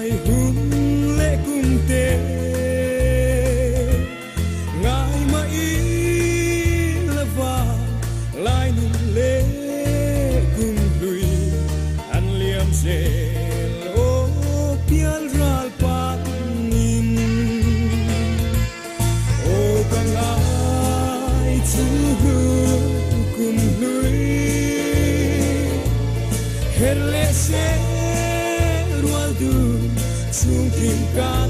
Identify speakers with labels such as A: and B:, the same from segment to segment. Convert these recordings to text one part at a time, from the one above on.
A: lai hun le kum te ngai mai lava lai nun le kum lui an liam se lo pial ral pat nin o kang ai chu kum lui hele se rual du chung kim kan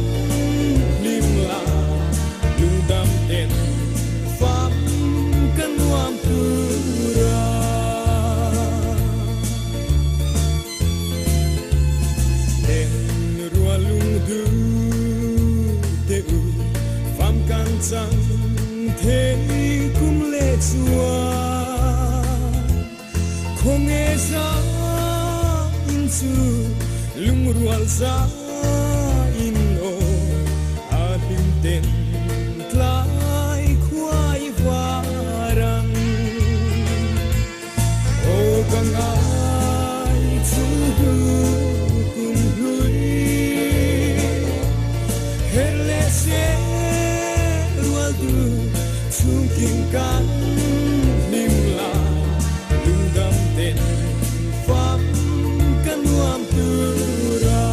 A: lim la lung dam ten fam kan nuam tu ra ten rual lung du te u fam kan chang te kum le chua không nghe ra su lung rual sa in o a lim ten tlai khuai varang o kang ai chu kum lui hele se rual du chung kim kan lim la lung dam ten fam nuam tu ra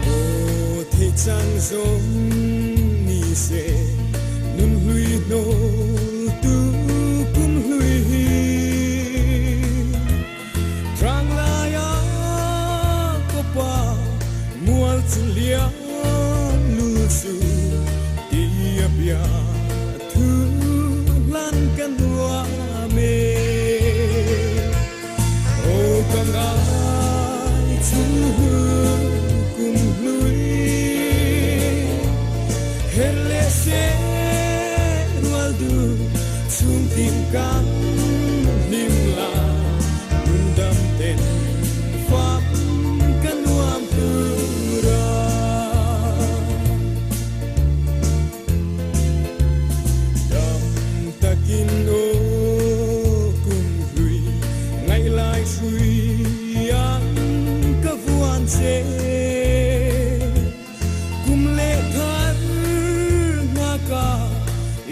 A: o thế chang giống ni se nun hui no tu kum hui mual chulia lu su tia bia thu lan kan wa me o kang ai chu kum lui hele se rual du chung tim kan lim la lung dam ten fam kan nuam tu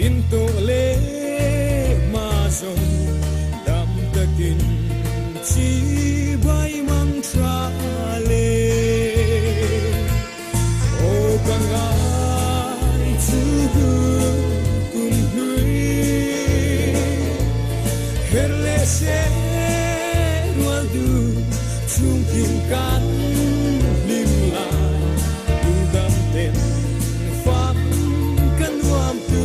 A: into le ma song dam takin chi bai mang tra le o kang ai chu kum lui hele se rual du chung kim kan lim la lung dam ten fam kan nuam tu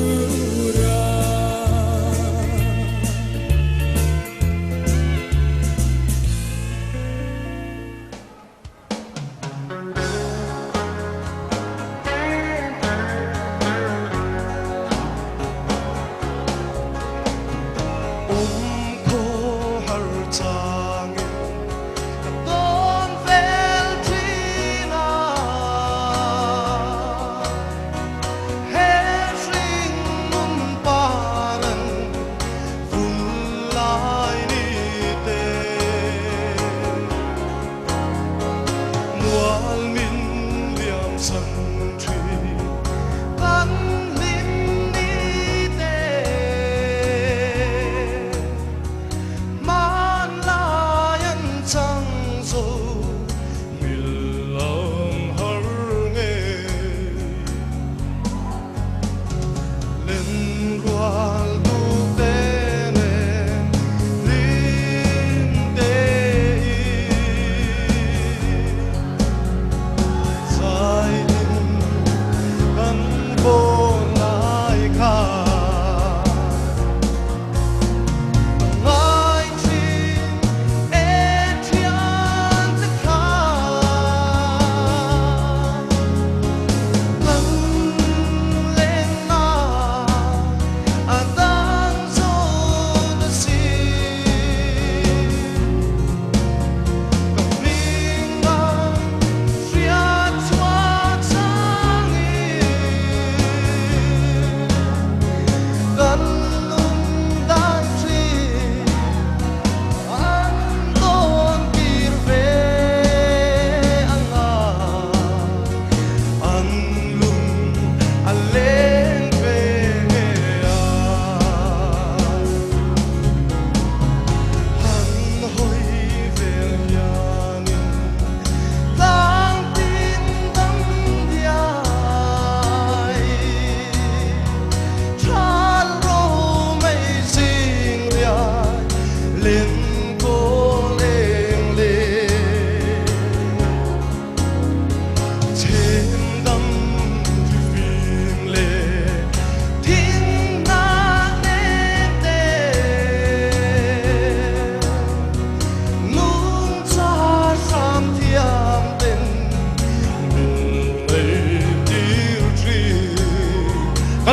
B: Hãy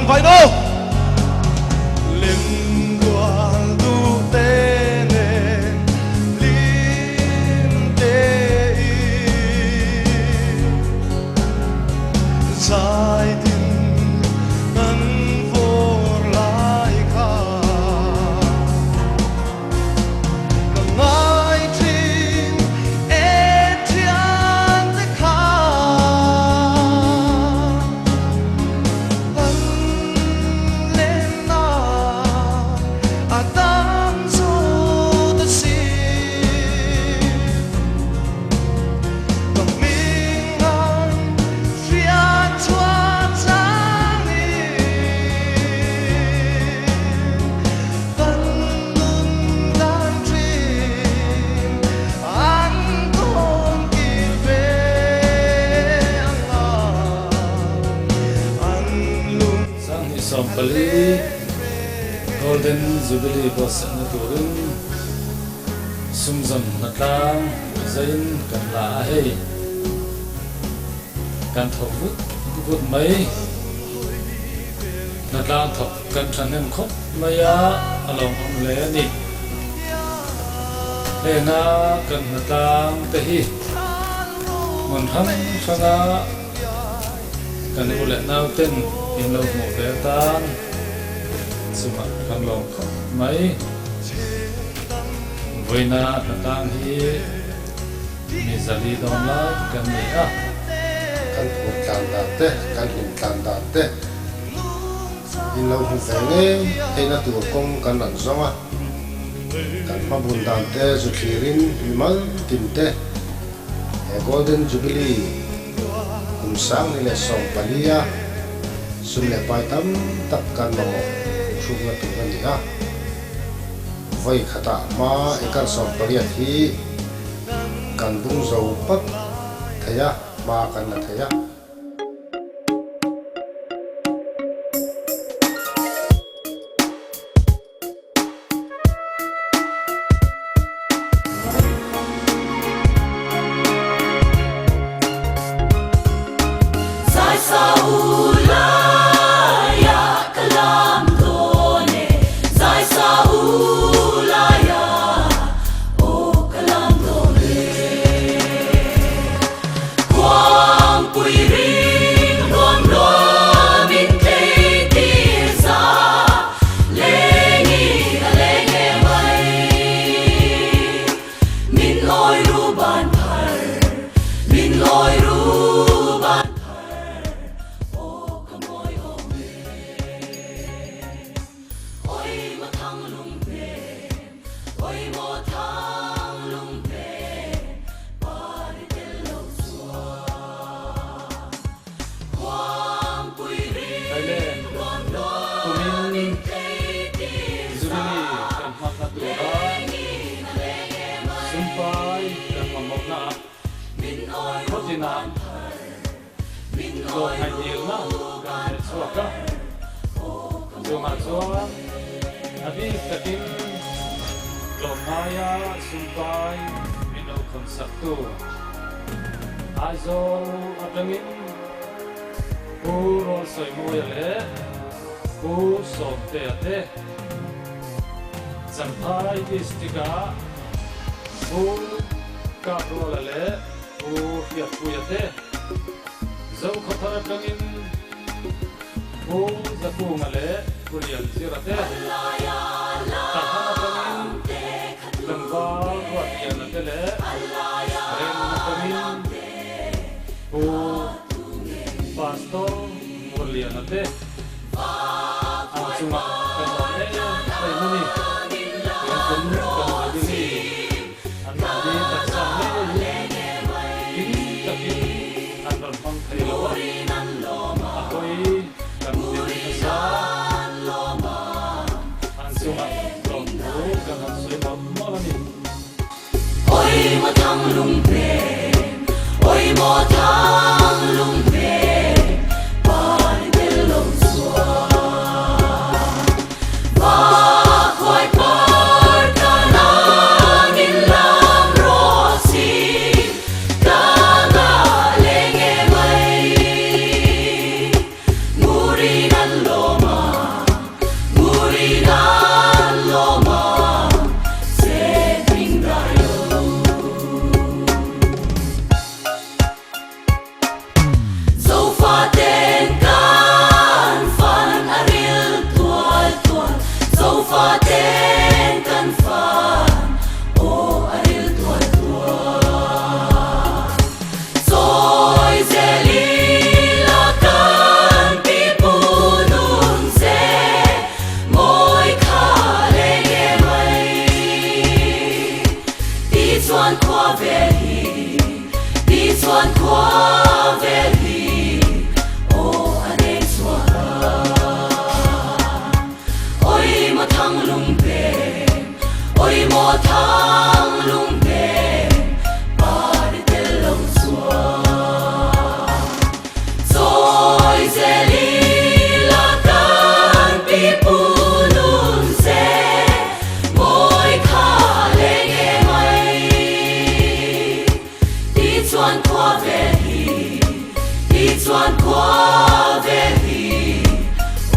B: ban vai no
A: lim qua du te ne lim te dài tình ngân vô lại cả cầm ai tin e thiên thế khá vẫn lên na à tam du ta si cầm mình ngang phía chua trang đi vẫn luôn đang dream anh không kịp về anh luôn
C: sang hi som pali golden jubilee bos na turin sumzam na tang zain kan la hei kan thawut gut mai na tang thok kan thanem khop maya along om le ni le na kan na tang te hi mon tham sanga kan ule nau ten in lo mo ve tan suma kan long khop mai voina na tang hi mi zali dom la kan ni a
D: kan hut tan da te kan hin tan da te in lo hu ve nge he na tu kong kan an zonga kan ma bun dan te zu thirin mal tin te e golden jubilee kum sang ni le som palia sum le pai tam tak kan mo thu na tu ni a vai khata ma e kan som palia thi kan bung zo pat thaya ma kan na thaya
E: Sai saulaya kalam done Sai saulaya o kalam done Quang pui ring luam luam in tei tir sa Lengi a lenge mai Min loi ru ban thar Min loi ru ban
C: Thailand kumin jubilee kan mak na tura sumpai kan mamok na khotina lo hai nhiều na kan suaka jo ma suwa abi takin lo maya sumpai mino konseptu aizol atangin Puro soy muy ale, so te ate. Zampai istiga, kabro ale, fiat puyate. Zau khatar kangin, zaku ale, kurial sirate. Tahana kangin, lamba kuatian atele. Ren kangin, Pastor Mulianate ang suma kanone ay muni ang kanu kanadili ang nadi taksane ini tapi ang dalpang kailawa ako'y kanudili sa ang suma kanudili kanang soy mamalamin
E: Oi mo thang lung pe Oi mo thang lung pe Pai belong sua Va khoi par kanang in lam rosi Kanga lenge mai Muri nan lo chuan khoa về hi đi chuan khoa về hi ô anh em chuan ôi một thằng lung bề ôi một thằng lung bề ba đi tên lông chuan rồi dễ đi là tan bị bu luôn xe môi khá lên nghe mày đi chuan qua về hi đi chuan qua về hi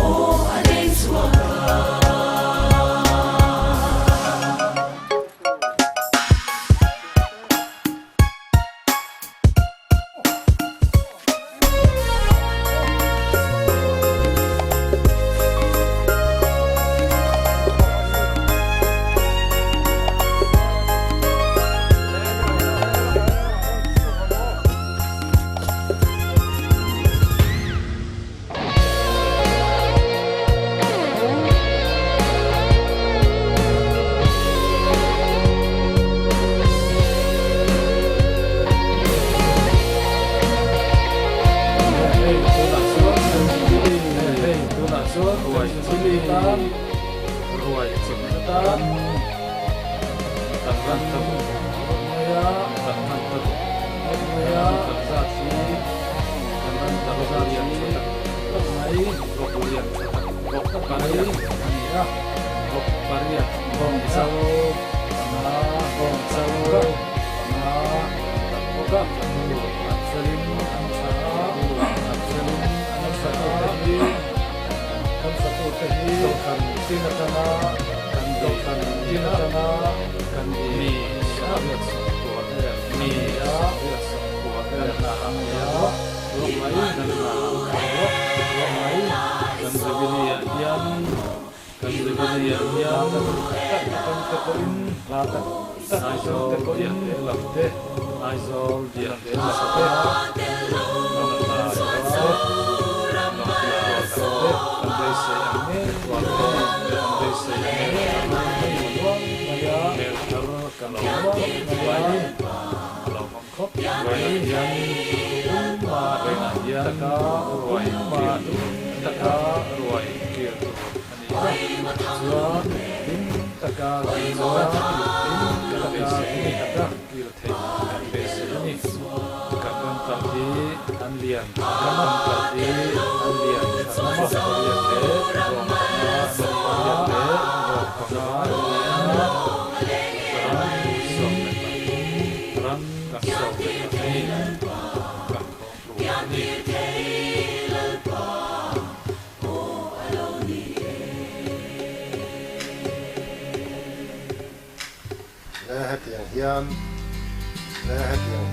E: ô anh em chuan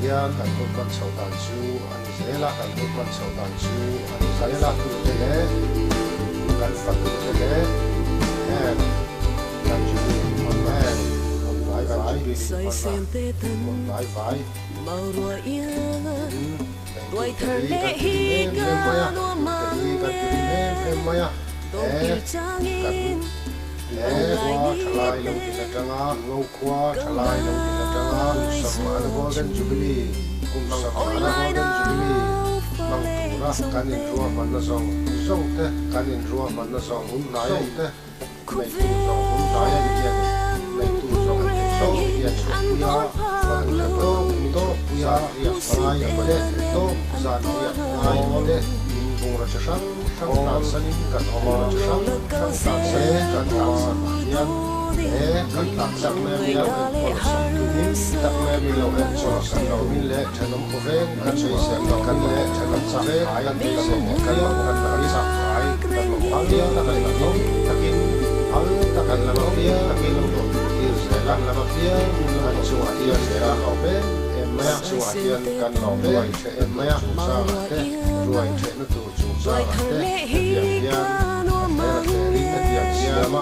D: hian kan ko kan chho dan chu an zela kan ko kan chho dan chu an zela tu te le kan fa tu te le kan chu on vai vai bi
B: say sempre tan
D: vai vai
B: mau rua ia tuổi thơ lệ hi ca lúa mang nghe tôi kêu trang in
D: qua thalai lo ki na tanga ngau khwa thalai lo ki na tanga samana golden jubilee kum samana golden jubilee mang pura kanin ruwa manna song te kanin ruwa manna song na ya te mai tu song na ya ki mai tu song song ya chuya pa to ya ya pa ya pa de to za ya ai de bung ra chang ta sanin kan oma chang ta se kan ta yan kan ta chang me ya ko nin ta me mi lo en so sa lo min le thanom ko ve kan chei se kan le thanom sa ve ayan te se kan lo kan ta ri sa ai kan lo pa ya ta kan lo takin al ta kan lo ya takin lo ti se kan lo ya kan chu ya se ra lo ve maya chu hian kan lo ruai the maya sa te ruai the na tu chu sa te hian rin na tiang siama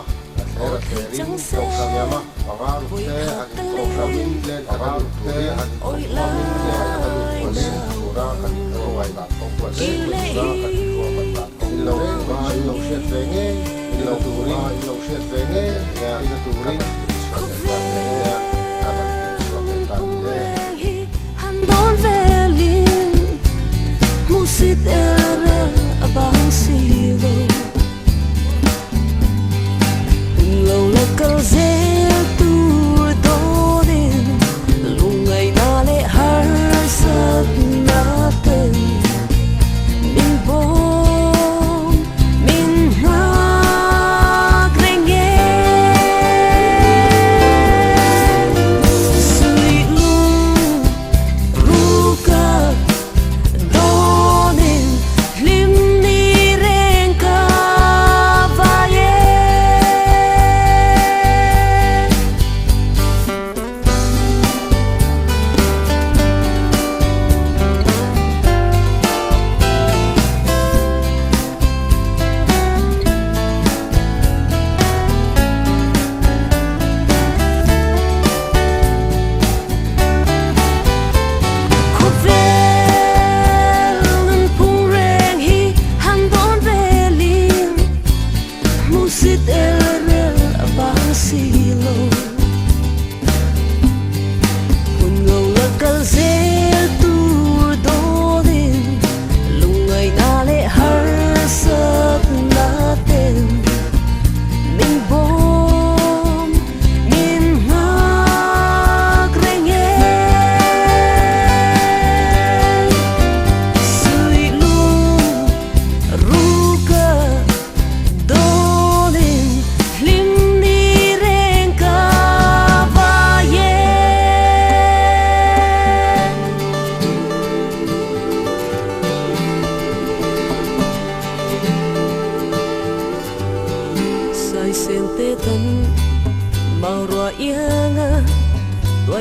D: era rin ko kamiama agar te an ko kamin le agar te an ko kamin le an ko ura kan ruai ba ko ko se ura kan ruai ba ko lo ba lo she fenge lo turin lo she fenge ya ina turin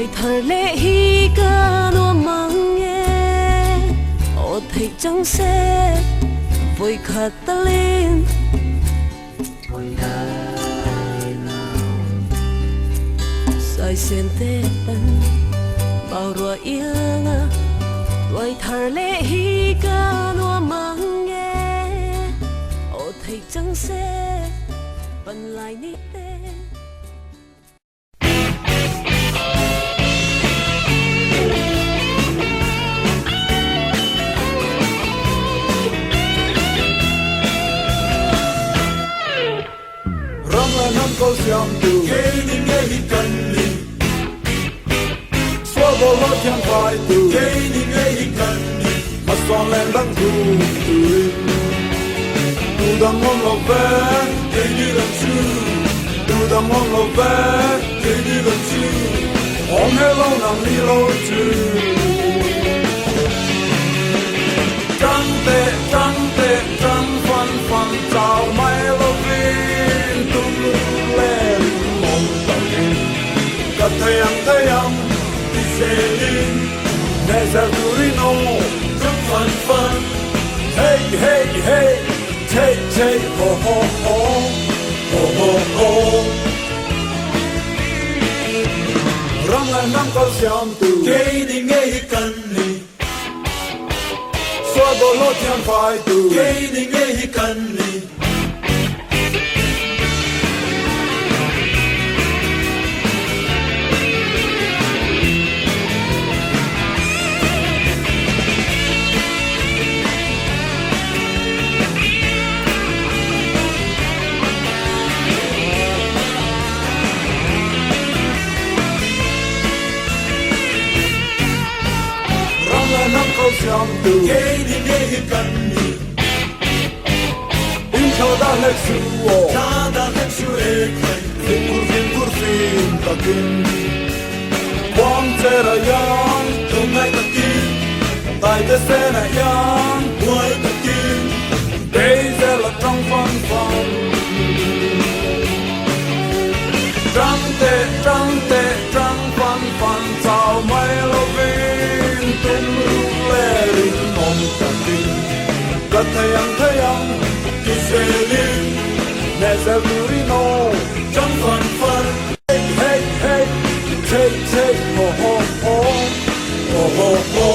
B: đôi thở lệ hi ca nua mang nghe ô thấy chẳng sẽ vui khát ta lên sai sen tê ân bao rùa yêu đôi thở lệ hi ca nua mang nghe ô thấy chẳng sẽ vẫn lại ní tên
A: Năm câu xiêm từ kê đi nghe hi cần đi xóa bỏ lối thiên phai từ kê đi nghe hi cần đi mà son lên đắng thu từ tu đam mong lo về kê đi làm chư tu đam mong lo về kê đi làm chư hôm nay lâu nằm đi lâu chư trăng tệ trăng phan phan chào mai lâu vin tung lên mong tận cất thấy âm đi xe đi nè ra turino trăng phan phan hey hey hey hey hey ho ho ho ho ho ho răng là năm câu xiêm từ kê đi nghe cần đi xóa bỏ lối thiên phai từ kê đi nghe hi cần đi xiêm từ kê đi nghe hi cần đi in cho đã lệch suo cha đã lệch suo e khai phiền ta kinh quang chế ra yang trong ngày ta kinh tại thế sẽ là yang quay ta kinh đây sẽ là trong phan phan trăng phan phan chào mai lâu vin tung lệ rin mong ta kinh cất thấy âm đi xe linh nè ra turino trăng phan phan hey hey hey hey hey ho ho ho ho ho ho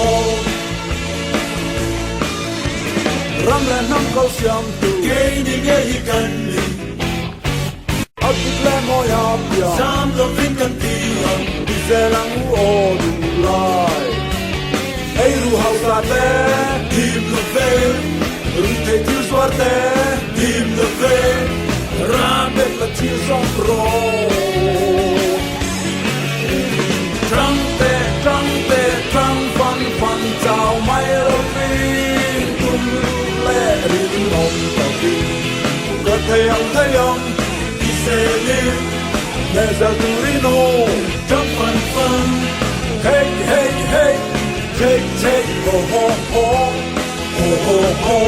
A: ram lên năm câu xiêm từ kê đi nghe hi cần đi ấp đi lên môi áp ya sam lo vin cần tiền đi xe lăng u du lai hey ru hau sa te tim lo ve ru te tiu suarte tim lo ve ra bet la tiu son pro trăng phan chào mai lo vin tung lệ rin mong ta kinh cất thấy âm đi xe lên nè ra turino trăng phan phan hey hey hey hey hey ho ho ho ho ho ho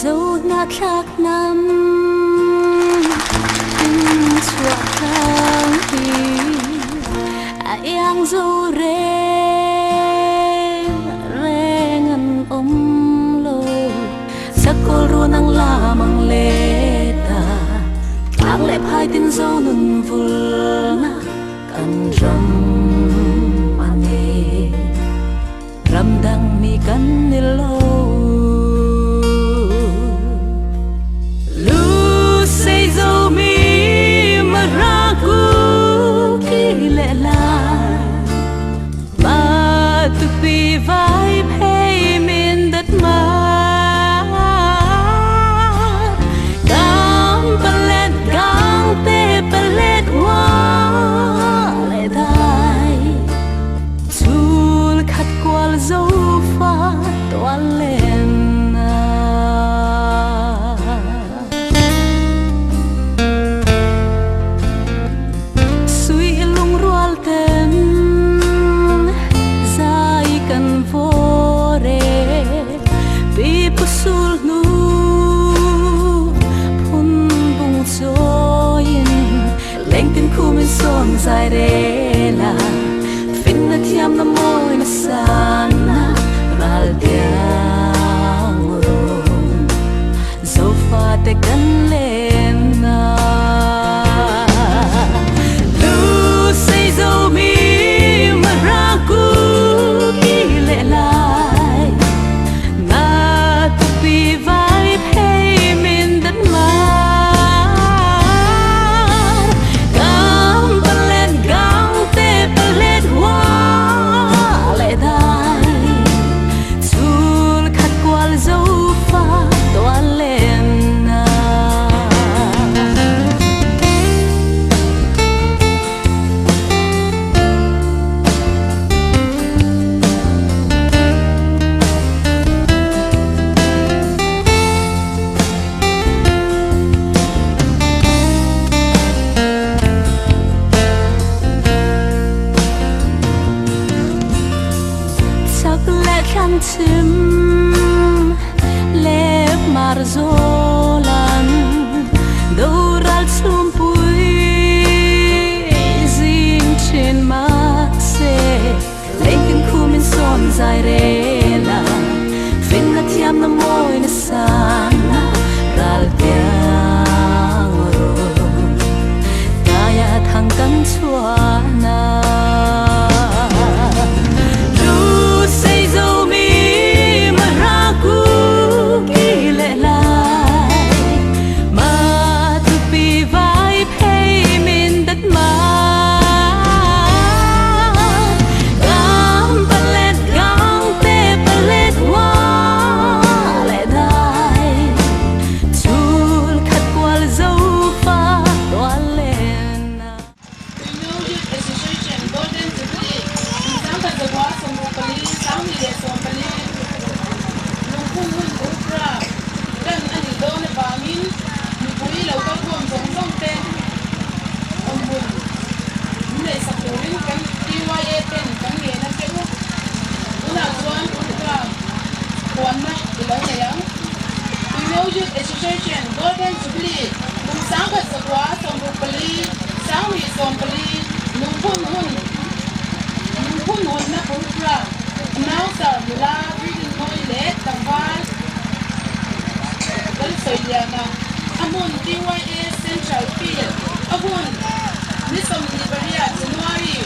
B: dẫu ngã khác năm chua khang hi yang dâu re ngan lo sakol ru nang la mang le ta ang le phai tin dâu nun vul na kan ram ane ram dang mi kan ni lo vai pay min đất mà cam palet cam lên tin khu mình xuân dài đê là fin na thiam na môi na sana ral tiang rum sofa te kan lên na lu say dâu mi mà ra cu khi lệ lại na tu pi vai pay min đất mà gam palet gam te palet hoa lệ đai sul khát qual dâu pha toan lên na chắc lẽ khăn chim lép mar gió lan đâu ral sum pui zin trên mắt xe lên kinh khu mình son dài rê là fin na thiam na môi na sana ral tiang rum kaya thang kan chua na lu say dâu mi mà ra cu kỳ lệ lại mà tu pi vai pay min đất mà gam palet gam te palet hoa lệ đai chul khát qual dâu pha toan lên na
F: Association Golden Jubilee Isang Kazagwa Sumupali Sang Hile Sumpali Lungkung Hun Upra Dan Anido na Bangin Nupuri Laukal Kuam Song Song Ten Ombun Mule Sakurin Kan TYA Ten Kan Yena Kewu Una Tuan Upra Kuan Na Ilaw na Yang Female Youth Association Golden Jubilee Isang Kazagwa Sumupali Sang Hile Sumpali Lungkung Hun na Upra Now sa mula Reading Toilet Tambal Dal Soyana Amun TYA Central Field Amun Nisom Liberia January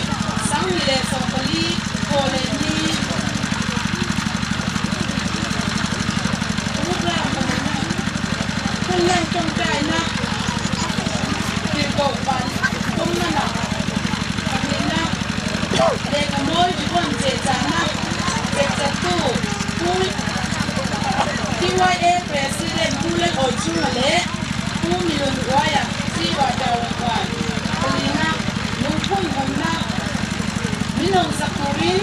F: Sang Hile Sampali College ni Upra Kung lang trong trai na Tiếp cầu bản Kung na na Kapina Để cả môi chỉ còn dễ dàng na Dễ dàng tu Kung TYA President Kung lên ổn chung là lễ Kung milon waya Di wa daw wa Kapina Nung kung hong na Minong Sakurin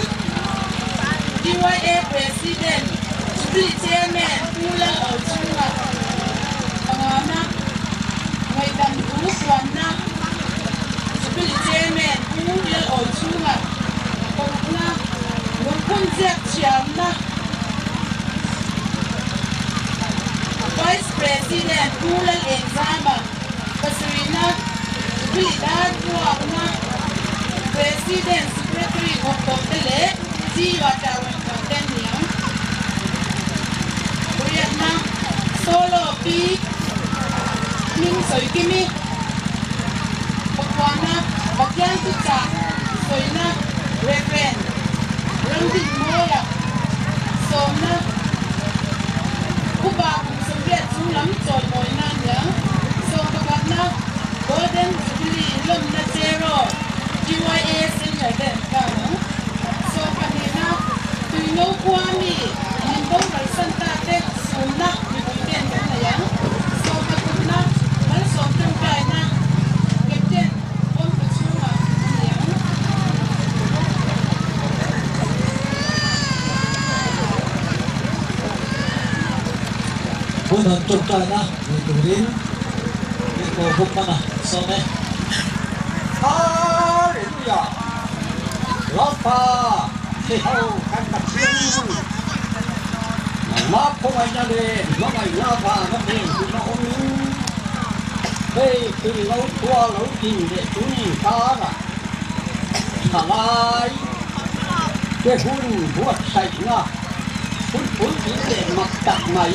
F: TYA President Jubilee Chairman Kung lên ổn chung là Pangana Ngay đam đủ quan na Jubilee Chairman Kung lên ổn chung là Pangana Nung kung dẹp chiam na Vice President Kung lên exama Pasirina Jubilee Dad Kuwa na President Secretary of Tele Di wa Tawan Content Niang Kuriat na Solo Pi Ning Soy Kimi Pagwana Bagyan Tutsa Soy na Reverend Rangdit Moya Somna Kuba Kung Soviet Sulam Chol Moy na niya So Pagkat na Golden Jubilee Lum na Zero TYA Center Den ka no So kanina Tuino Kwami Nimbong Santa Te Suna Bibigyan ka na yan So pagkat na Malasok Teng Kay na Captain Om Pachunga yan
G: Hôn hồn trục trời na, người tù đến Người cổ phục mà nè, sau này Hallelujah Love pa Thì hầu khăn mặt riêng Love không ai nha đề Love ai love pa Nó đề cũng nó ôm đây thì lâu tua lâu tìm để chú ý ta là thả lại cái hun buộc sạch nha hun chỉ để mặc đặt máy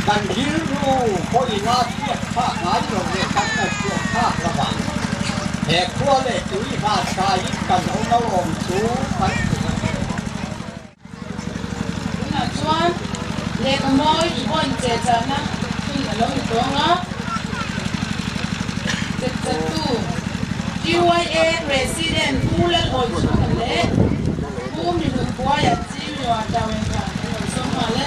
G: cần hiếu lu coi na chuyện khác ngái rồi để cắn là chuyện khác là bạn để qua để chú ý ra sai cần ông nó ôm chú phải
F: là chuan lệ cái môi chỉ còn chế ra na khi là lâu nhiều ngó chế tu GYA President Pulan oi chu kan le pu mi hu kwa ya chi yo ta wen ka so ma le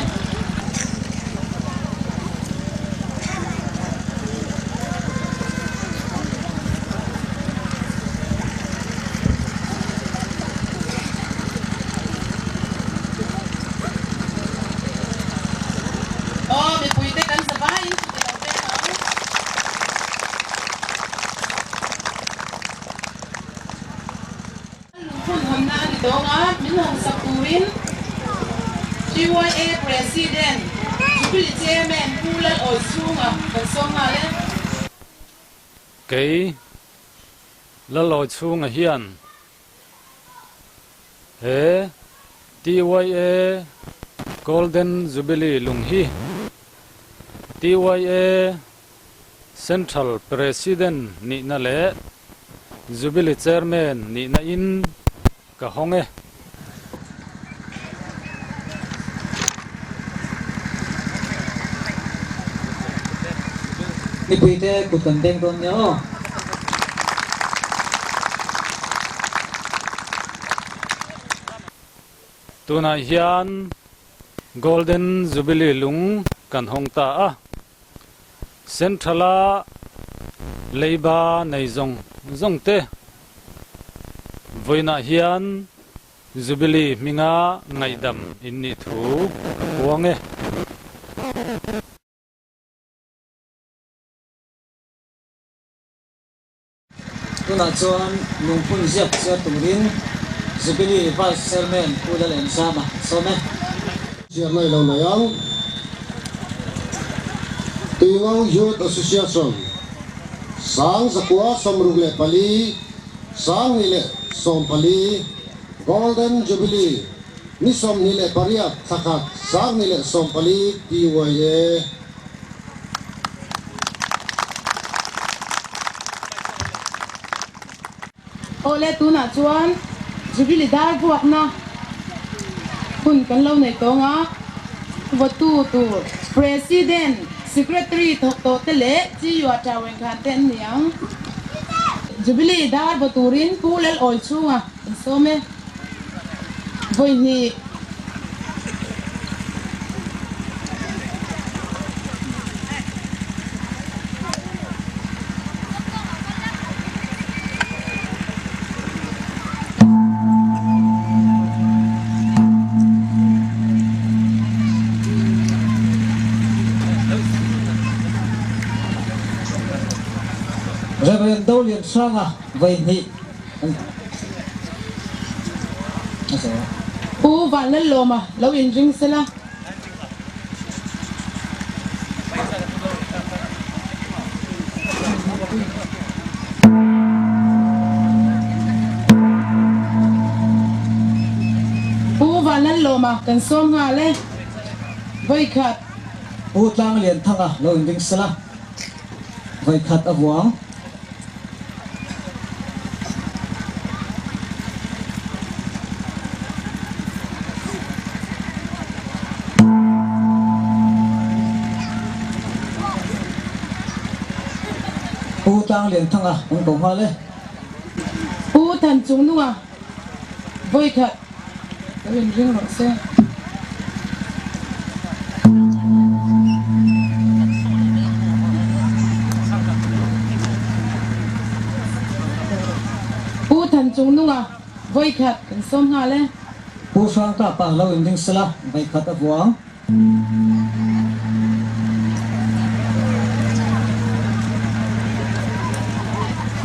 F: mi pui te kan sa bai ti te la pe na Kun hamna ni donga min hong sakurin GYA President Jubilee Chairman Pulan oi chunga kan songa le
C: cái la lo chung a hian he TYA Golden Jubilee lung hi TYA Central President ni na le Jubilee Chairman ni na in ka honge
G: ni pui te ku kan deng don nyo
C: tuna hian Golden Jubilee lung kan hong ta a Centrala leiba nei zong te voina hian Jubilee minga ngaidam inni thu kapuange
G: tuna chuan lungphun ziak sia turin Jubilee Vice Chairman Pulan en sama some
D: Siap nai lau nayang Tingau Youth Association Sang Zakwa Samruk le Pali Sang nile Som Pali Golden Jubilee Nisom nile Pariat Thakat Sang nile Som Pali TYA
F: ole tu na chuan Jubilee dar buak na kun kan lo nei to nga votu tu President Secretary thok to te le chi yo ta wen khan ten niang Jubilee dar voturin pulel oi chunga so me voi ni
G: Reverend Dolian Sanga vậy thì
F: pu van le lo ma lo in ring sela pu van le lo ma kan som nga le voi khat
G: Utlang liền thang à lo ding sala vậy khát avuang Utlang liền thang à ông cộng hòa lên
F: pu tan chung nu a voi khat lo in ring ro se pu tan chung nu a voi khat kan som nga le
G: Pu sang ka pa lo ding sala vậy khát avuang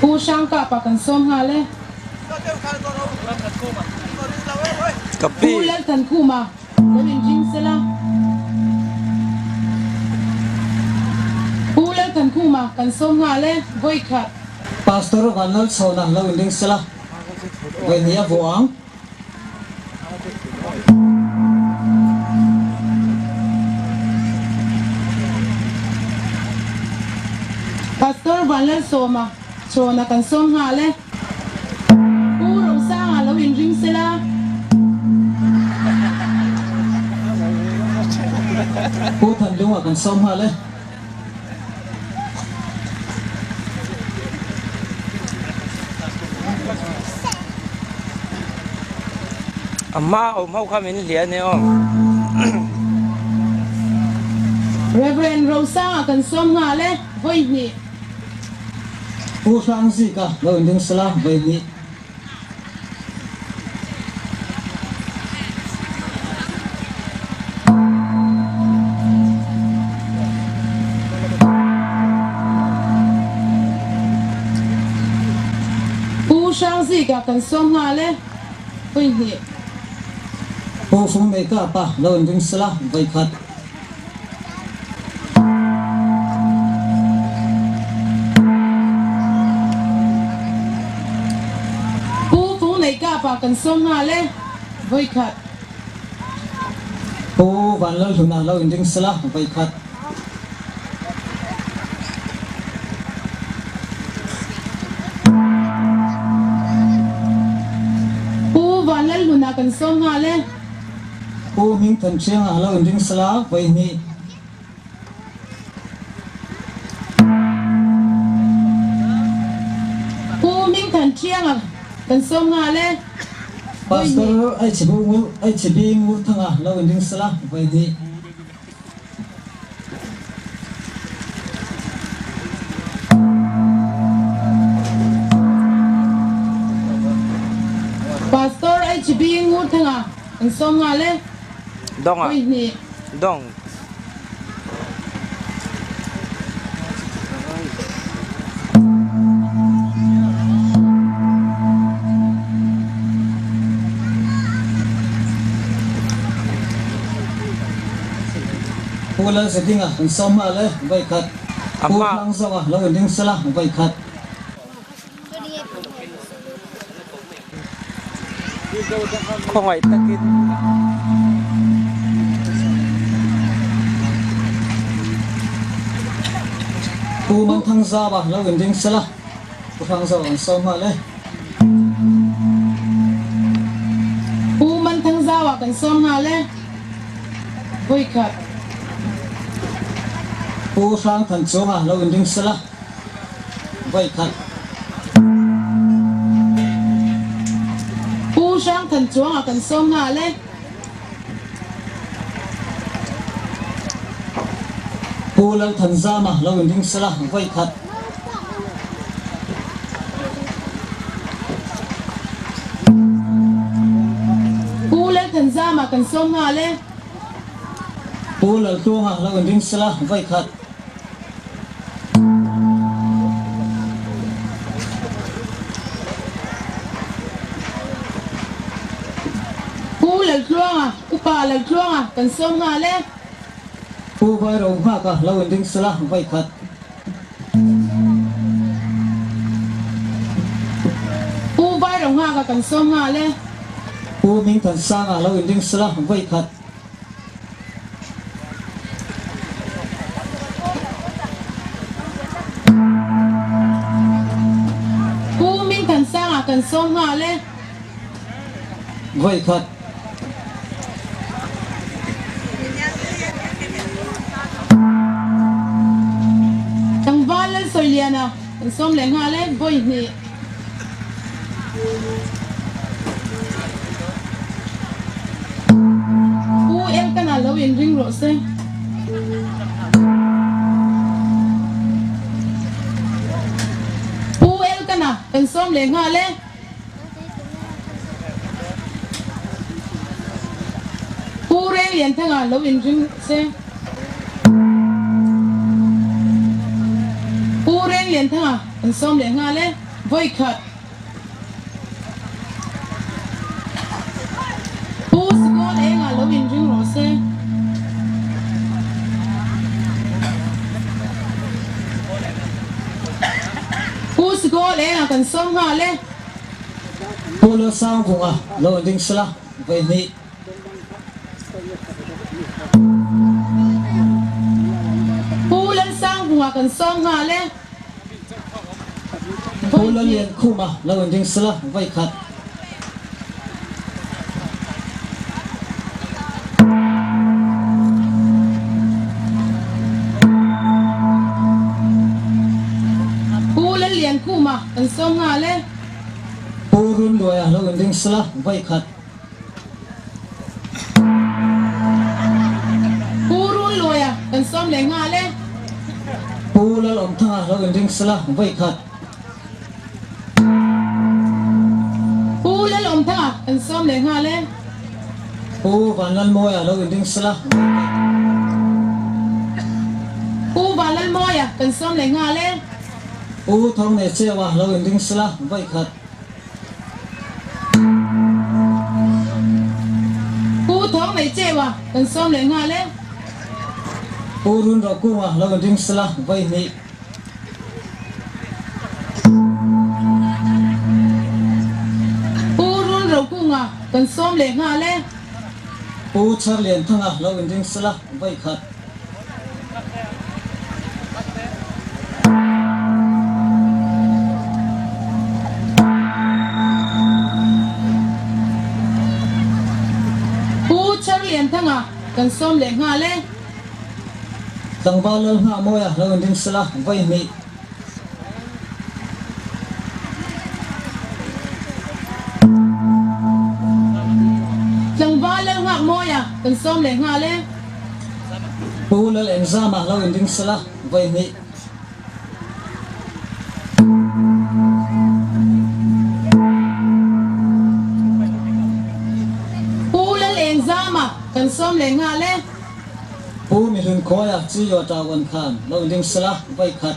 F: pu sang ka pa kan som nga le pu le tan khu ma lo in ring sela pu le kan kuma kan som nga le voi khat
G: pastor vanal sona lo ding sala vai nia voang
F: pastor vanal soma chona kan som nga le u ro sa nga lo in ring sela
G: pu than lunga kan som ha le
H: amma om hau kha min lia ne om
F: Reverend Rosa kan som nga le voi ni
G: pu sang si ka lo ding sala vai ni
F: u sang si ka kan som nga le voi ni
G: pu fu me ka pa lo ding sala vai khat
F: pu fu nei ka pa kan som nga le voi khat
G: pu vanal huna lo ding sala vai khat
F: pu vanal huna kan som nga le
G: pu ming than chiang lo ding sala vai ni
F: pu ming than chiang kan som nga le
G: pastor ai chibu ngu thanga lo ding sala vai ni
F: pastor ai chi bi ngu thanga kan som nga le
H: dong à
F: voi ni
H: dong
G: pu la setting kan som ha le vai khat pu
H: Amma.
G: lang so lo ding sala vai khat
H: không ai ta kin
G: pu mang thang za ba lo ding sala pu thang za kan som ha le
F: pu man thang za wa kan som nga le voi khat
G: pu sang than chong lo ding sala vai khat
F: pu sang than chuang kan som nga le
G: pu lang than za ma lo ding sala vai khat
F: pu le than za ma kan som nga le
G: pu la tuang lo ding sala vai khat
F: pu le chuang u pa le chuang kan som nga le
G: pu vai ro ma ka lo ding sala vai khat
F: pu vai rong nga ka kan som nga le
G: pu ming than sang lo ding sala vai khat
F: pu min than sang kan som nga le
G: vai khat
F: tang van le soi liana kan som le nga le voi ni pu em kana lo in ring ro se pu el kana kan som le nga le pu reng lian thanga lo in ring se pu reng lian thanga kan som le nga le voi khat pu skol e nga lo in ring ro se lẽ là cần xong hả lẽ
G: Pula sang vùng à lo ding sala vậy ni
F: pu lên sang vùng à cần xong hả lẽ
G: Pula liền khu mà lo ding sala vậy khát
F: pu lên liền khu mà cần xong hả lẽ
G: Purun doya lo ding sala vậy khát
F: pu run lùi à cần xong lẽ hả lẽ
G: Pula lom thang lo ding sala vậy khát
F: pu lên ông thằng à cần xong lẽ hả lẽ
G: Pu van lan moya lo ding sala
F: pu vào lên môi à cần xong lẽ hả lẽ
G: Pu thong ne chewa lo ding sala vậy khát
F: pu thoáng này chê à cần xong lẽ hả lẽ
G: Purun ro ku ma lo ding sala vậy ni
F: pu run rau cung à cần xong lẽ hả lẽ
G: Pu char liền thang lo ding sala vậy khát
F: pu char liền thằng à cần xong lẽ hả lẽ
G: tang ba lo ha moya lo ding sala vậy ni
F: chẳng va lên ngạc môi à cần xong lẽ hả lẽ
G: Pu la len za ma lo ding sala vậy ni
F: pu lên liền ra mà cần xong lẽ hả lẽ
G: Pu mi hun khoya chi yo ta wan khan lo ding sala vậy khát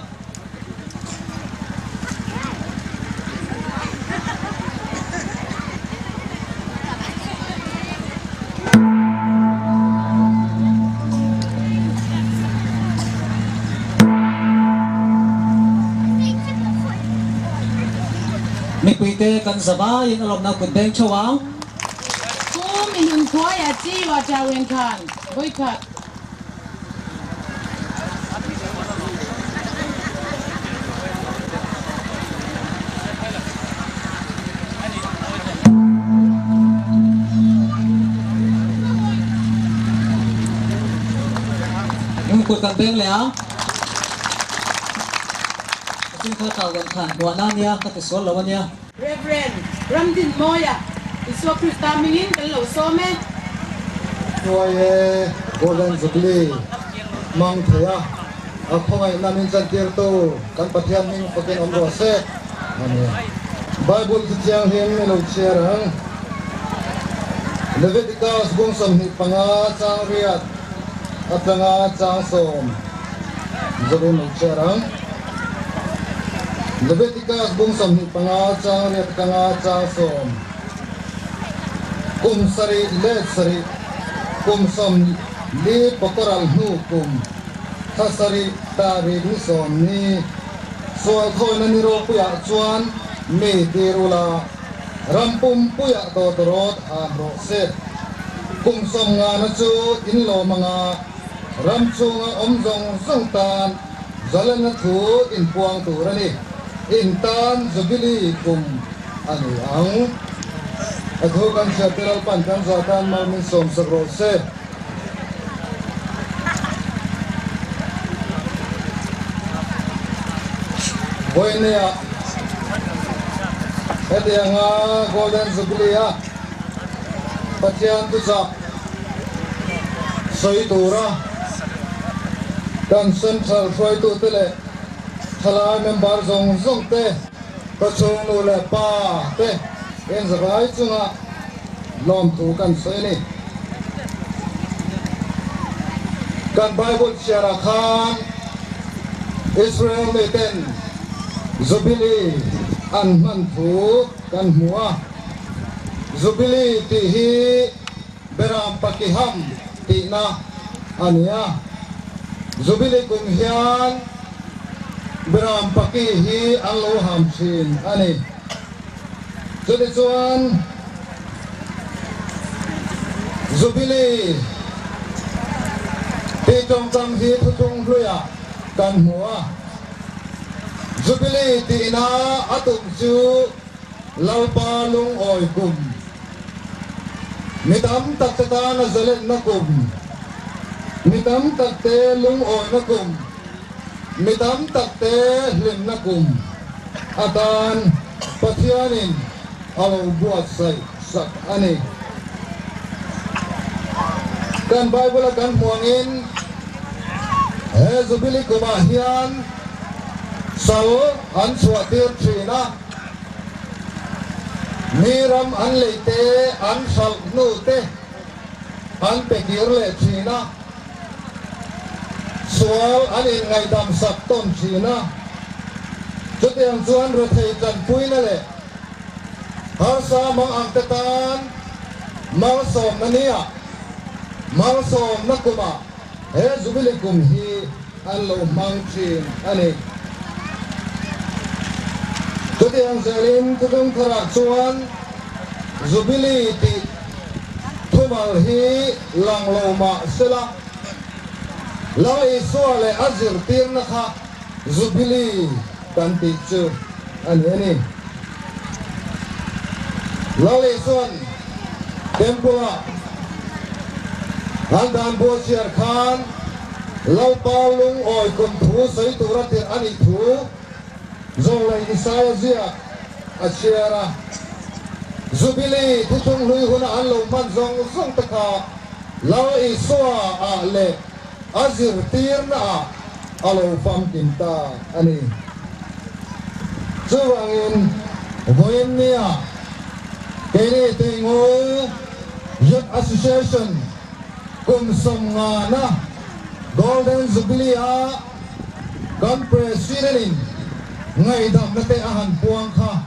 G: mi puite kan zaba in alom na kun deng chawang
F: pu mình hùng khói à chi và chào huyền khan với khát
G: nhưng kun kan deng le ang sin kha ta wan khan wa na nia ka ti sol lo nia
F: Reverend Ramdin Moya Iso Krista Mingin kan lo so me
D: Tôi Golden Jubilee mang thaya a khongai namin chan tir tu kan pathian ning pakin omro se ani Bible ti chiang him lo cherang Leviticus bung som ni panga chang riat atanga chang som zabun lo cherang Leviticus bung som ni panga chang riat atanga chang som kum sari let sari kum som li pokoral nu kum thasari tari ni som ni soal thoi na ni ro puya chuan me tirula rampum puya to torot a ro se kum som nga na chu in lo manga ram chunga om jong song tan zalan na thu in puang tu rani in tan Jubilee kum ani ang athu kan chapteral pan kan zatan mal min som sagro se boinia etianga Golden Jubilee a pathian tu cha soi tura kan central foi tu tele thala member zong te pachong lu le pa te en zagai chunga lom thu kan soi ni kan Bible shara khan Israel le ten Jubilee an man thu kan mua Jubilee ti hi beram pakiham ti na ania Jubilee kum hian Beram paki hi alo ham chin ani jadi chuan Jubilee ti trong tam hi thu chung hluya kan hua Jubilee ti na atum chu lalpa lung oi kum mitam tak ta na zalet na kum mitam tak te lung oi na kum mitam tak te lim na kum atan pathianin alo buat sai sak ani kan Bible kan muangin Jubilee kuma hian sal an suatir trina miram an leite an sal nu te an pekir le trina sual an in ngai dam sak tom trina chutiang chuan ro thei chan puina le har sa mang ang tetan mang som nania mang som na kuma Jubilee kum hi an lo mang chin ani chutiang zelin tudung thara chuan Jubilee ti thumal hi lang lo ma sela lai suale azir tir na kha Jubilee kan ti chu ani lai suan tempua Handan Bosiar Khan lau palung oi kum thu sai turatir ani thu zong lai isaya zia achiara Jubilee thutung lui huna an lo man zong zong taka lau iswa a le azir tir na alo fam tinta ani chuwangin voin nia kene tengo youth association kum som nga na Golden Jubilee a kan president ngai dam na te ahan puang kha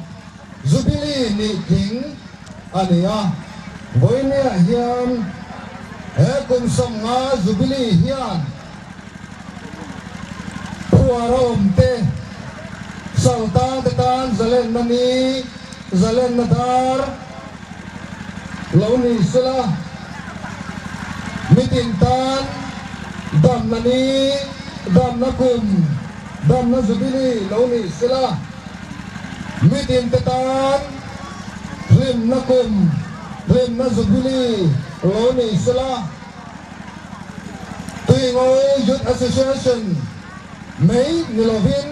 D: Jubilee ni king ania voine hiam kum som nga Jubilee hian puarom te saltan te tan zalen nani zalen nadar launi sila mitintan dam nani dam na kum dam na Jubilee launi sila mitin tetan rim na kum rim na Jubilee launi sila tuingo youth association mấy nilovin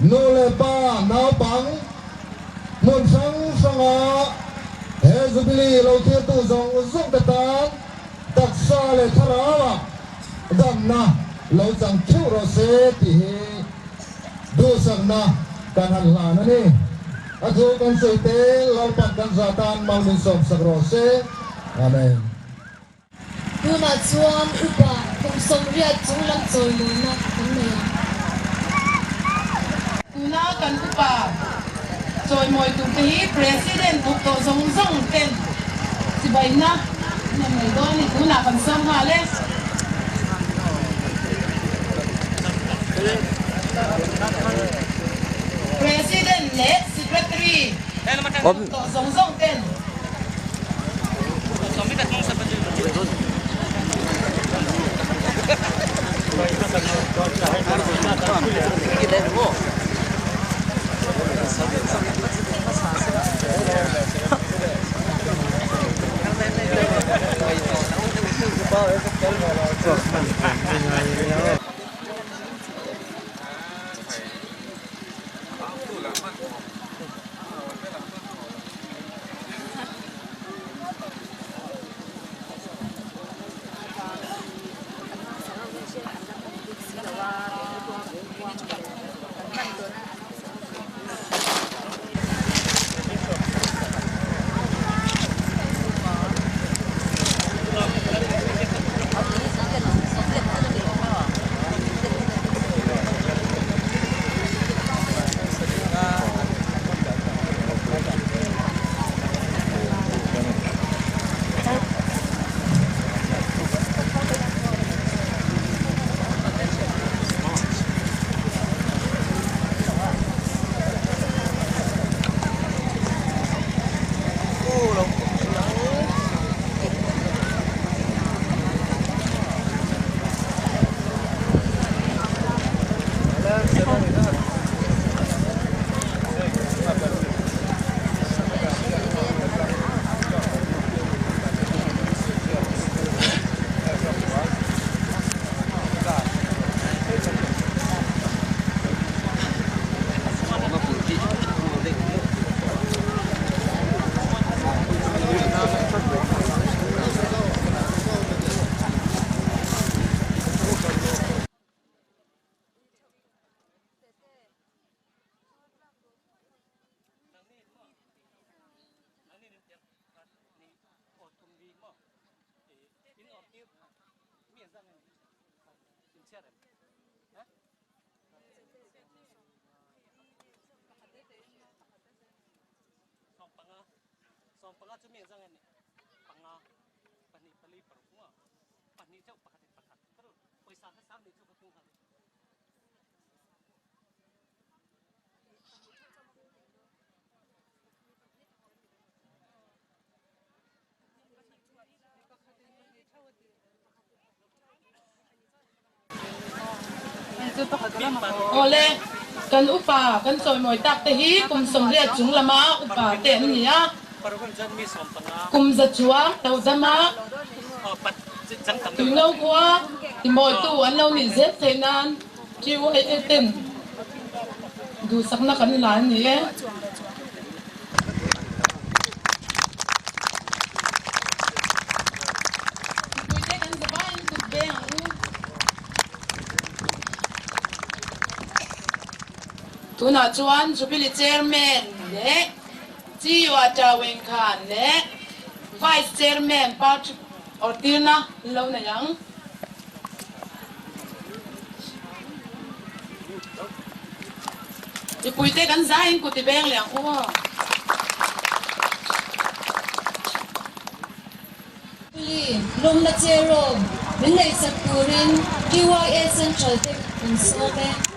D: nole pa nao pang mon sang sanga Jubilee lo thia tu zong zong tetan taksa le tharawa dam na lo chang thiu ro se ti hi du sang na kan han la na ni atu kan se te lo pan kan zatan mau min som sagro se amen
B: Tuna chuan upa kum som ria chung lam choi lu na kan ne
F: Tuna kan upa choi moi tu te hi president tu to zong zong ten si bai na mai do ni tuna kan sam ha le president le secretary to zong zong ten Ole kan upa kan soy moy tak te hi kum som ria chung lama upa te nia kum za chuang tau dama tu no kwa ti moy tu an lo ni zet te nan chi wo e ten du sakna kan la ni e tuna chuan Jubilee chairman le Chiwa Chaweng Khan le vice chairman Patrick Ortirna lo na yang ipuite kan zain ku ti beng liang uwa
I: lom na chero min lei sakurin DYA Central Tech Consulte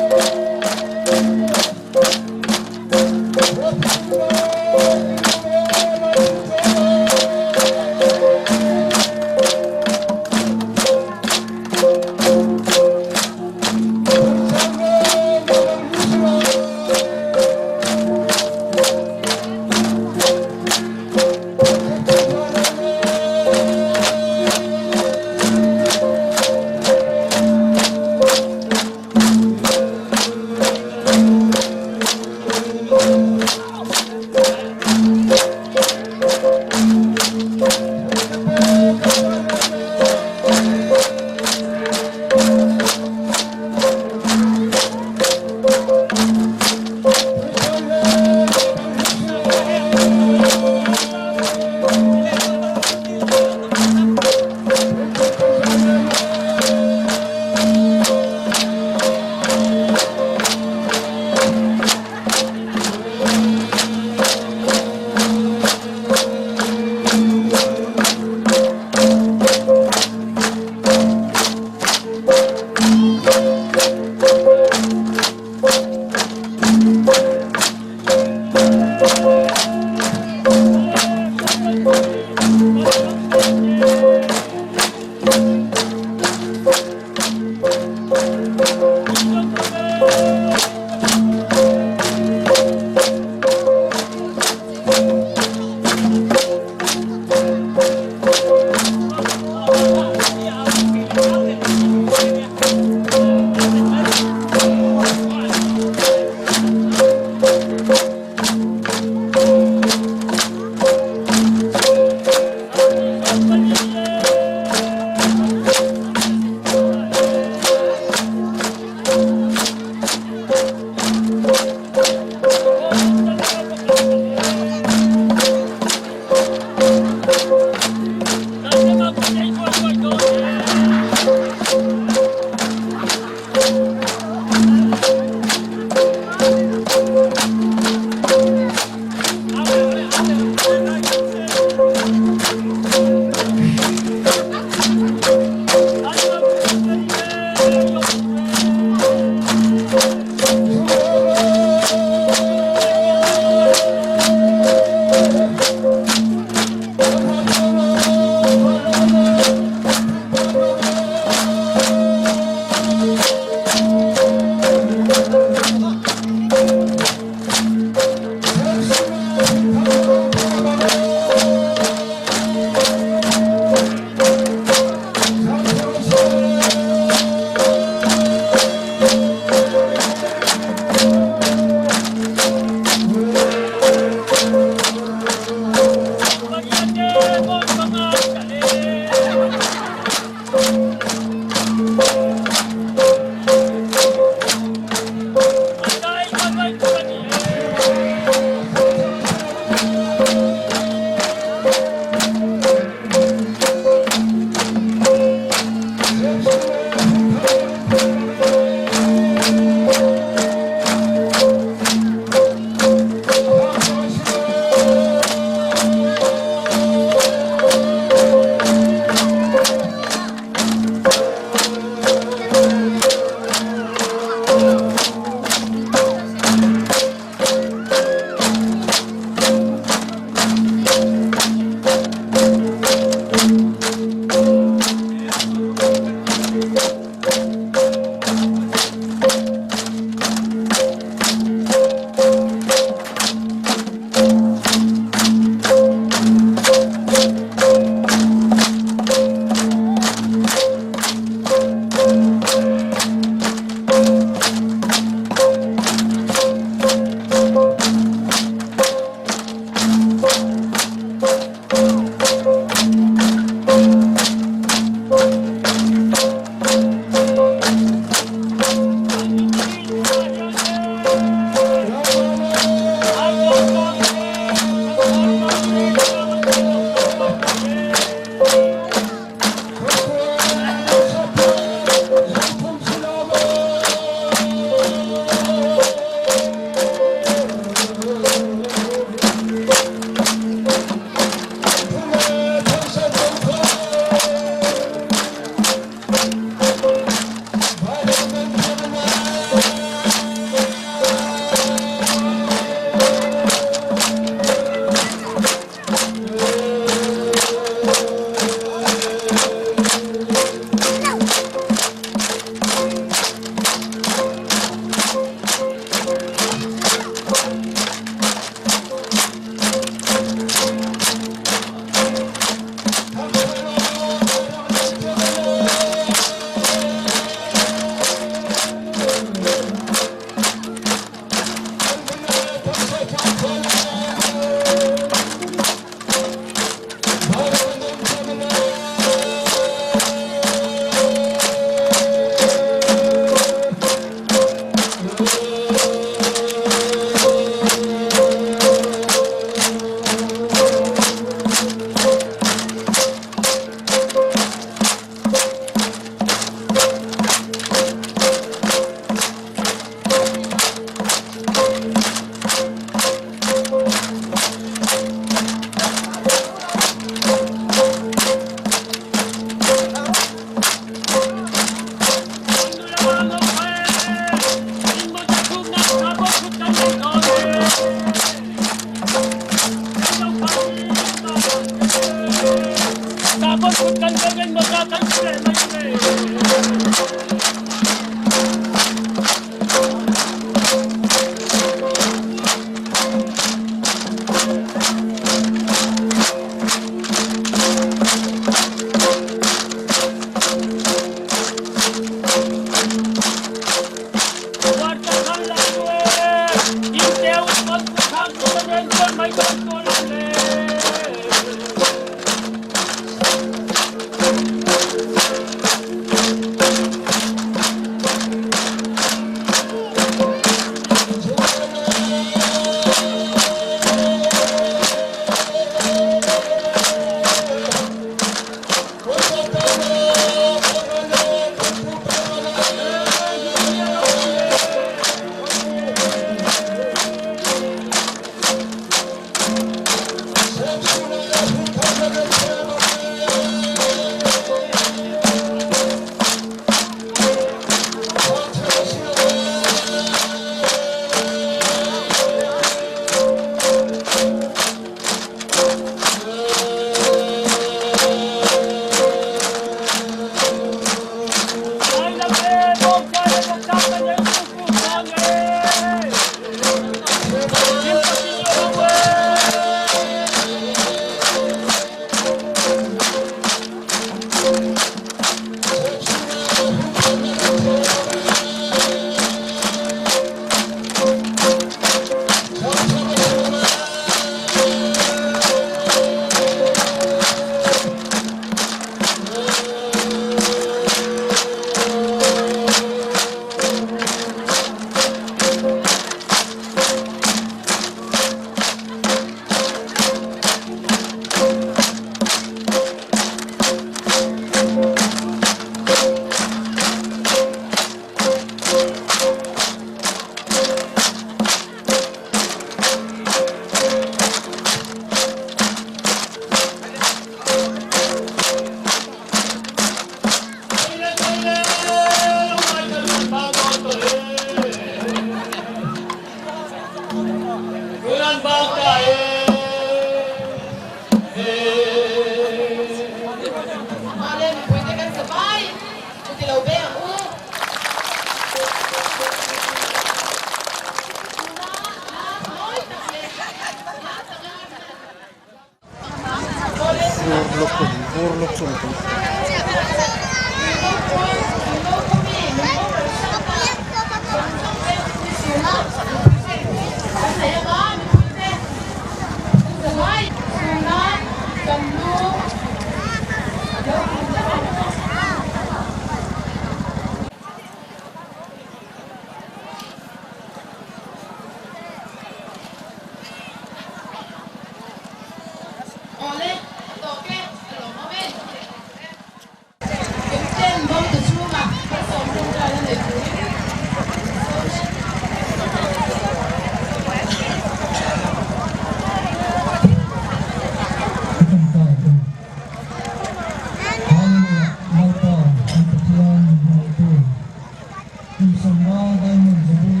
G: samba dai mun juri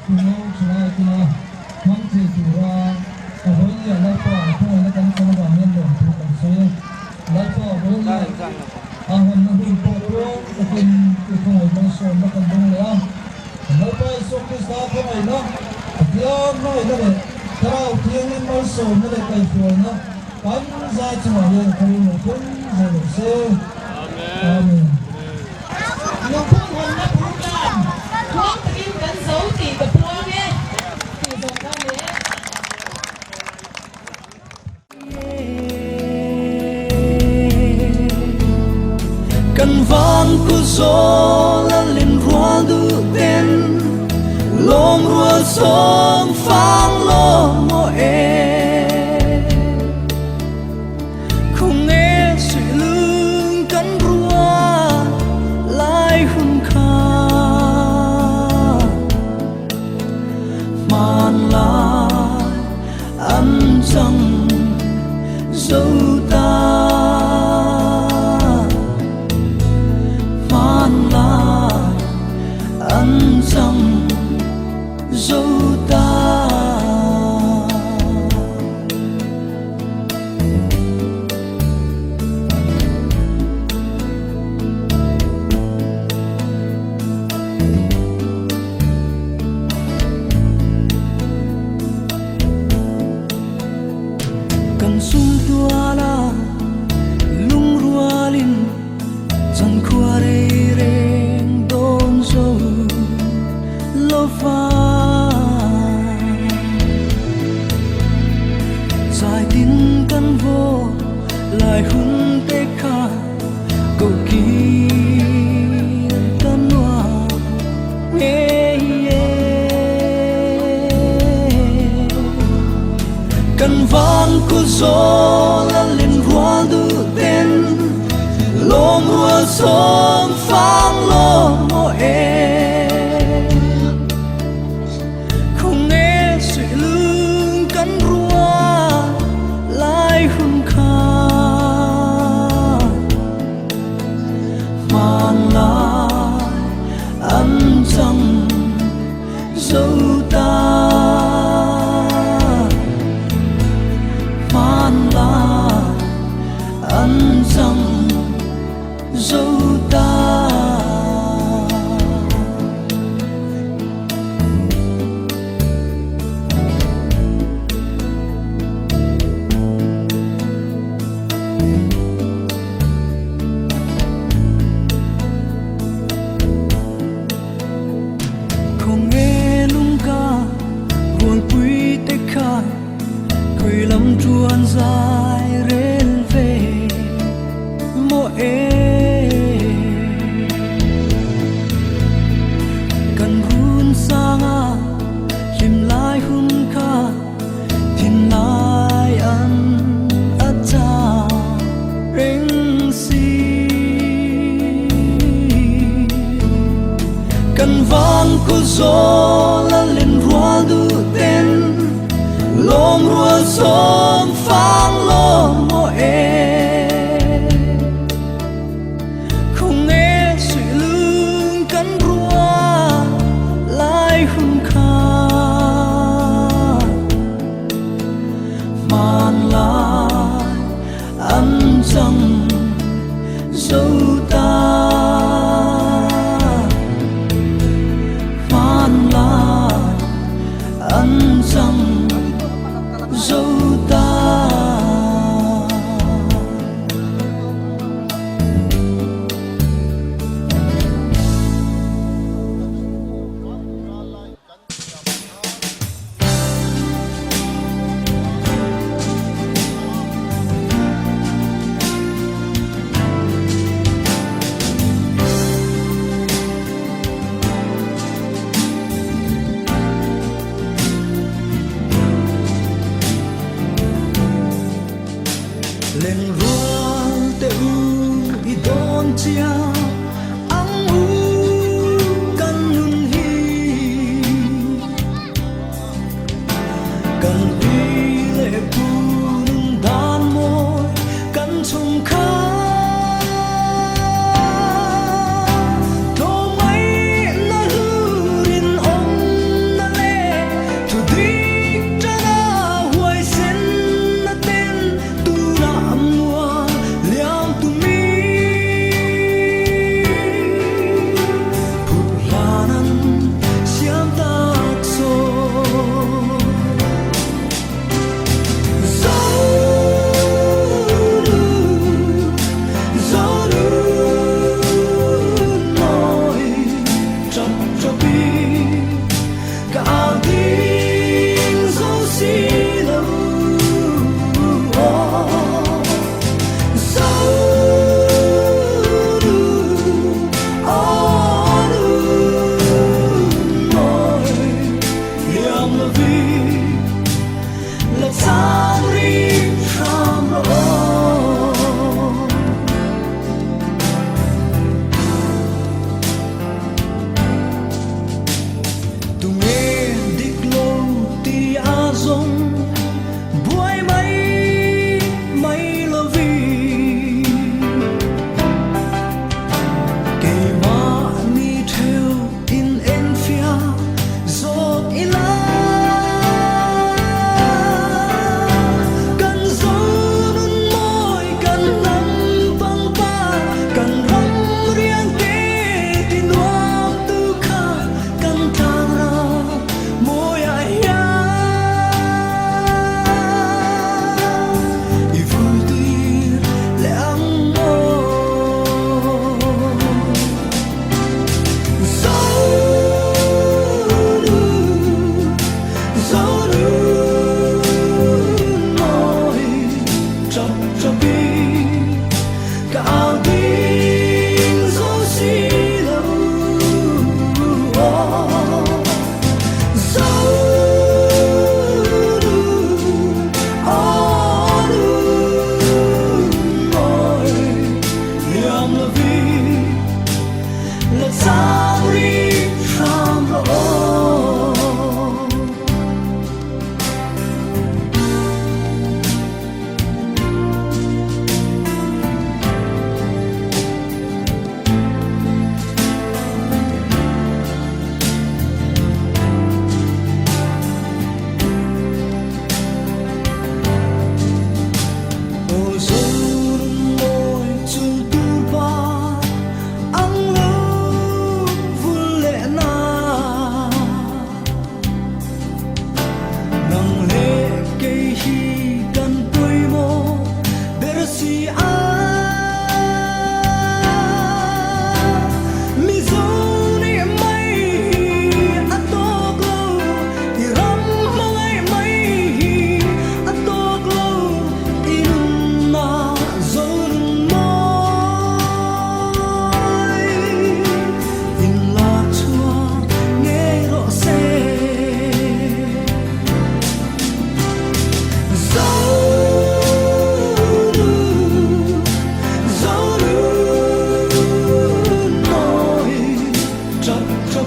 G: kuno chura kina mang che tura ahoi ya la pa ko na kan ko ba men lo tu kan se la pa ahoi ya ahon na hu po ro kin ko ai mang so ma kan dong le am la pa so ke sa ko ai na dia no ai le tara tiang ni mang so na le kai fu na kan za chwa ye ko no kun za le se amen
F: Lung phun hồn na phun đàn Thuốc ta kim cắn dấu thì tập lo nghe Thì dòng ta nhé
E: Cần vang của gió là lên hoa du tên lom rùa sông phang lo mô không nghe suy lưng cắn rùa lại hùng khá màn lại ăn chẳng dấu ta man lại ăn chẳng dấu ta cần sung tua la lung rua lin chẳng qua đây rèn đôn dâu lo pha dài tin căn vô lại hun tê kha cầu kỳ căn hoa nghe căn vang của gió là lên hoa du tên lom rùa sông phang lo mô không nghe suy lưng cắn rùa lại hùng khá màn lại ăn chẳng dấu ta màn lại ăn chẳng dấu ta không nghe lung ca buồn quý tê kha cười lắm chuan dài rên về mô cần run sang lim lai hun kha tin lai an acha reng si cần vang của gió là lên hoa du tên lom rùa sông phang lo mô không nghe suy lưng cắn rùa lại hùng khá màn lại ăn chẳng dấu ta màn lại ăn chẳng dấu ta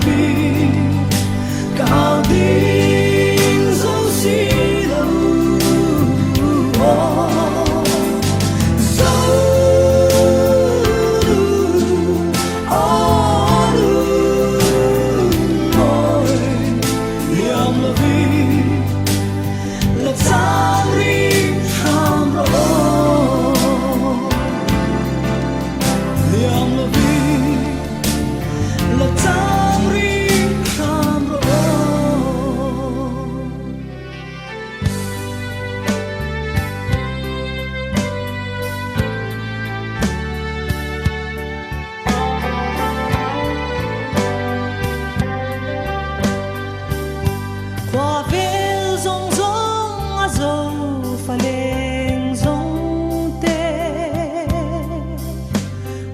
E: phi cao tiếng dấu xí đâu dấu niềm là vì là ta ri tham rồi niềm là vì là ta ri tham rồi qua về rong rong a dâu pha lên rong tê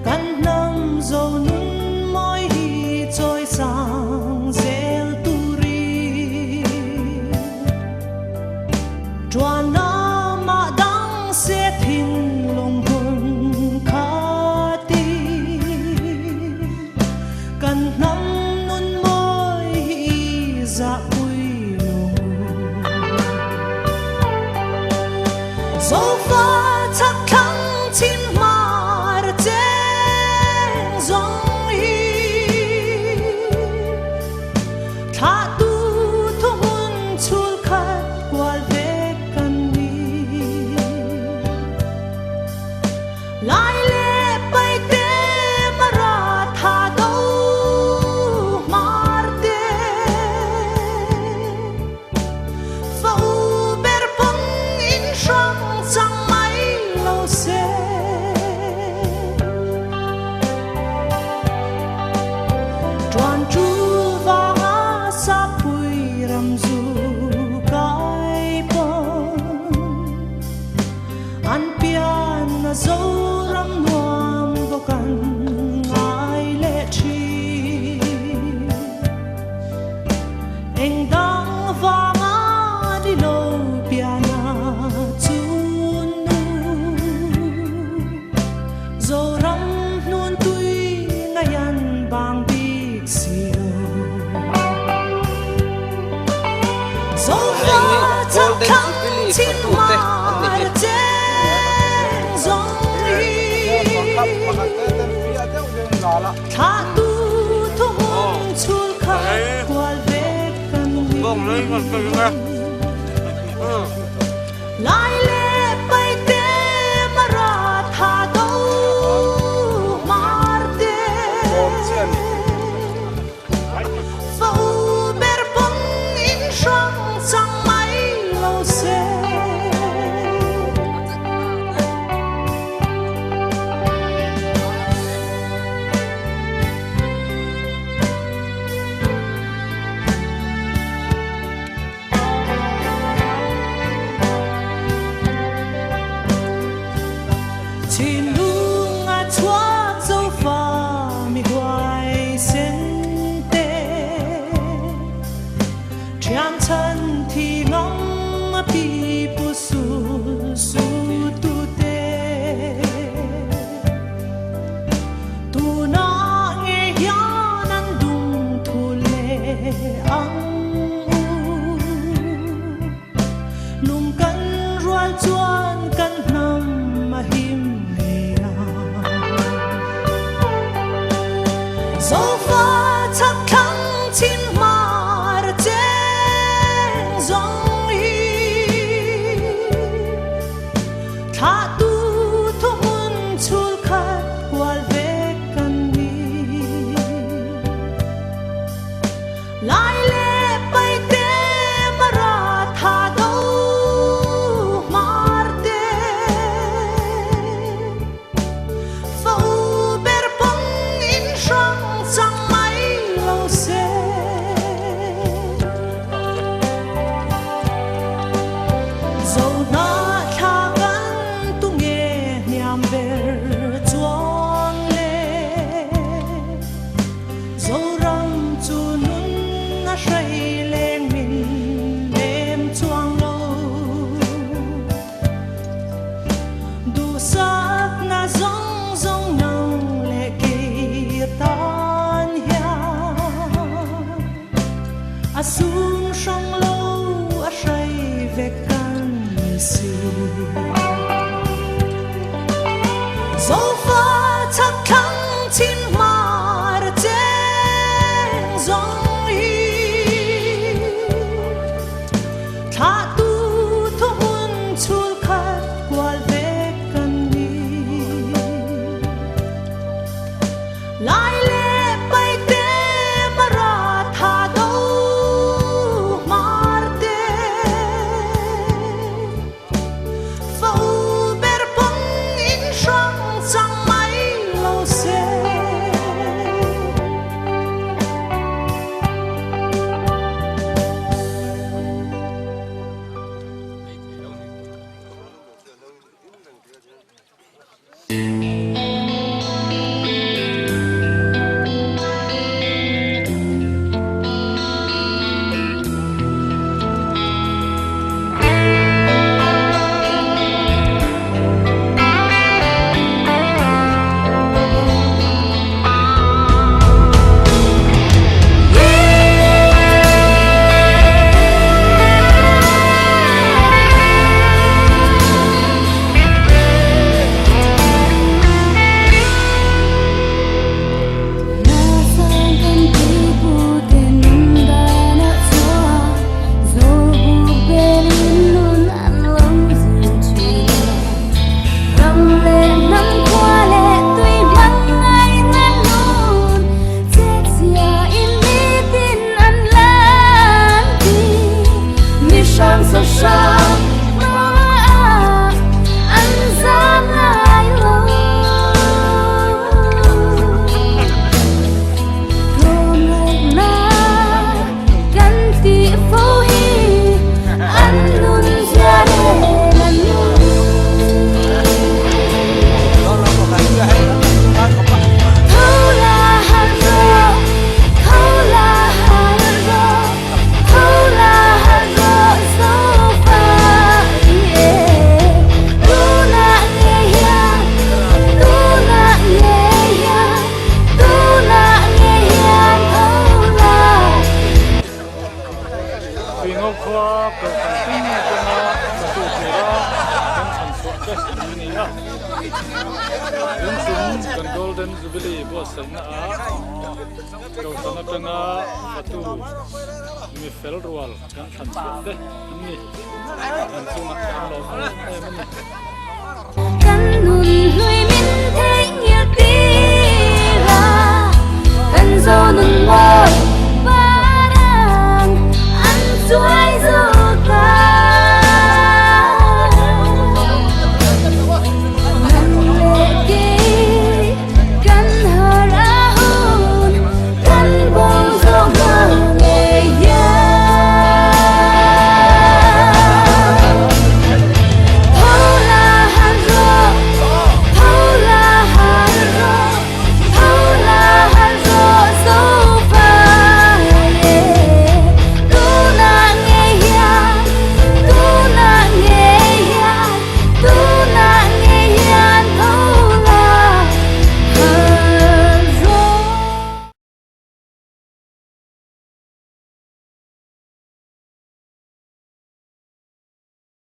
E: căn năm dâu nun môi hi trôi sang zel turi chuan na ma dang se thin long hun kha ti căn năm nun môi hi za dẫu pha chắc khăng chín mà trên dòng hi tha tu thu hun chul khát qua về căn đi lại lệ bay tê mà ra tha đâu mar tê phau ber pung in sang chẳng mấy lâu xe tròn chu và ngã sa pui ram du cái bông an pian na dấu ram nuam vô căn ngài lệ chi anh đang và ngã đi lâu piana chun nu zo ram nun tui ngayan bang big siêu zo pha chắc khăng chín mà trên dòng hi tha tu thu hun chul khát qua về căn lại lệ bay tê mà ra tha đâu mar tê phau ber pung in sang chẳng mấy lâu xe xuống sông lâu say về căn xưa dẫu pha chắc thắng chín mà đã chết dòng hi tha tu thu hun chul khát qua về căn đi lại lệ bay te mà ra tha đâu mar te phâu ber bông in sang chẳng mấy lâu xe
C: Golden Jubilee bos na kau sana kena satu mi fel rual kan sangat deh ini kan cuma kalau ini
B: Cánh nun nuôi min thế nhiều tira cánh gió